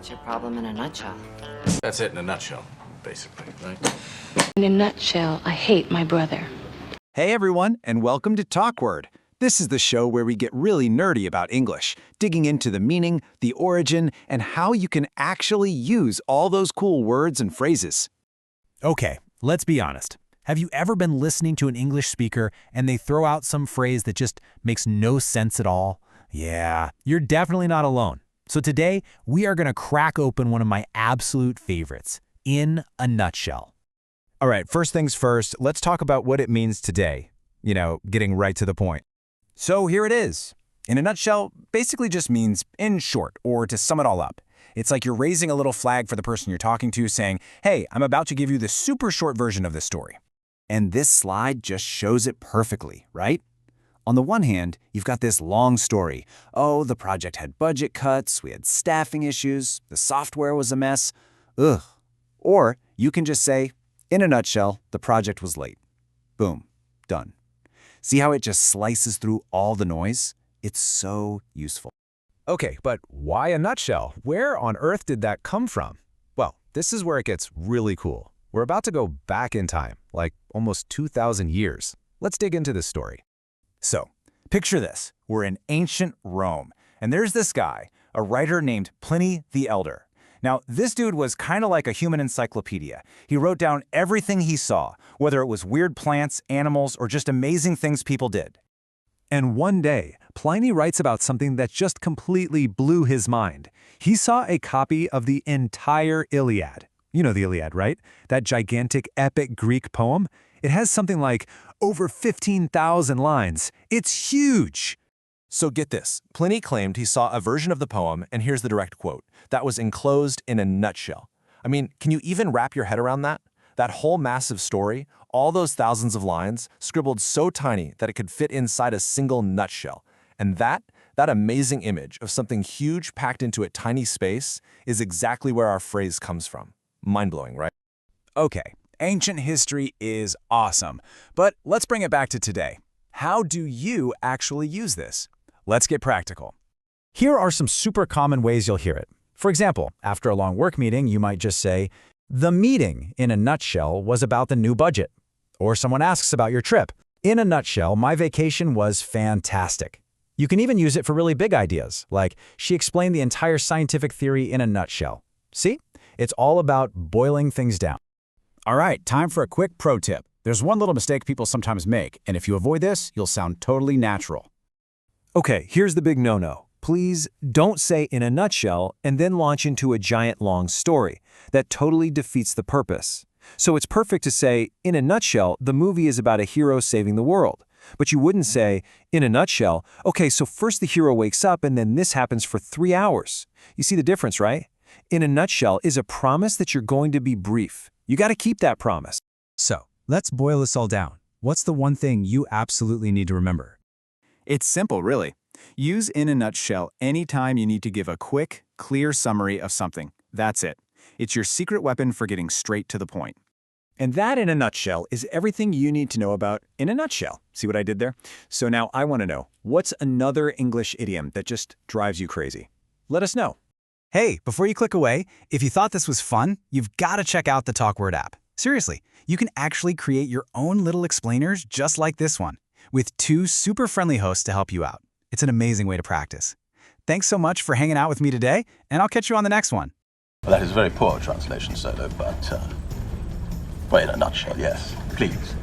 What's your problem in a nutshell? That's it in a nutshell, basically, right? In a nutshell, I hate my brother. Hey everyone, and welcome to TalkWord. This is the show where we get really nerdy about English, digging into the meaning, the origin, and how you can actually use all those cool words and phrases. Okay, let's be honest. Have you ever been listening to an English speaker and they throw out some phrase that just makes no sense at all? Yeah, you're definitely not alone. So today, we are going to crack open one of my absolute favorites, in a nutshell. All right, first things first, let's talk about what it means today. You know, getting right to the point. So here it is. In a nutshell, basically just means in short, or to sum it all up. It's like you're raising a little flag for the person you're talking to saying, hey, I'm about to give you the super short version of this story. And this slide just shows it perfectly, right? On the one hand, you've got this long story. Oh, the project had budget cuts, we had staffing issues, the software was a mess. Ugh. Or you can just say, in a nutshell, the project was late. Boom. Done. See how it just slices through all the noise? It's so useful. Okay, but why a nutshell? Where on earth did that come from? Well, this is where it gets really cool. We're about to go back in time, like almost 2,000 years. Let's dig into this story. So, picture this. We're in ancient Rome, and there's this guy, a writer named Pliny the Elder. Now, this dude was kind of like a human encyclopedia. He wrote down everything he saw, whether it was weird plants, animals, or just amazing things people did. And one day, Pliny writes about something that just completely blew his mind. He saw a copy of the entire Iliad. You know the Iliad, right? That gigantic epic Greek poem? It has something like over 15,000 lines. It's huge! So get this, Pliny claimed he saw a version of the poem, and here's the direct quote, that was enclosed in a nutshell. I mean, can you even wrap your head around that? That whole massive story, all those thousands of lines, scribbled so tiny that it could fit inside a single nutshell. And that amazing image of something huge packed into a tiny space is exactly where our phrase comes from. Mind-blowing, right? Okay, ancient history is awesome, but let's bring it back to today. How do you actually use this? Let's get practical. Here are some super common ways you'll hear it. For example, after a long work meeting, you might just say, the meeting, in a nutshell, was about the new budget. Or someone asks about your trip. In a nutshell, my vacation was fantastic. You can even use it for really big ideas, like, she explained the entire scientific theory in a nutshell. See? It's all about boiling things down. All right, time for a quick pro tip. There's one little mistake people sometimes make, and if you avoid this, you'll sound totally natural. Okay, here's the big no-no. Please don't say in a nutshell and then launch into a giant long story. That totally defeats the purpose. So it's perfect to say, in a nutshell, the movie is about a hero saving the world. But you wouldn't say, in a nutshell, okay, so first the hero wakes up and then this happens for 3 hours. You see the difference, right? In a nutshell is a promise that you're going to be brief. You got to keep that promise. So, let's boil this all down. What's the one thing you absolutely need to remember? It's simple, really. Use in a nutshell anytime you need to give a quick, clear summary of something. That's it. It's your secret weapon for getting straight to the point. And that, in a nutshell, is everything you need to know about in a nutshell. See what I did there? So now I want to know, what's another English idiom that just drives you crazy? Let us know. Hey, before you click away, if you thought this was fun, you've got to check out the TalkWord app. Seriously, you can actually create your own little explainers just like this one, with 2 super friendly hosts to help you out. It's an amazing way to practice. Thanks so much for hanging out with me today, and I'll catch you on the next one. Well, that is a very poor translation, Solo, but in a nutshell, yes. Please.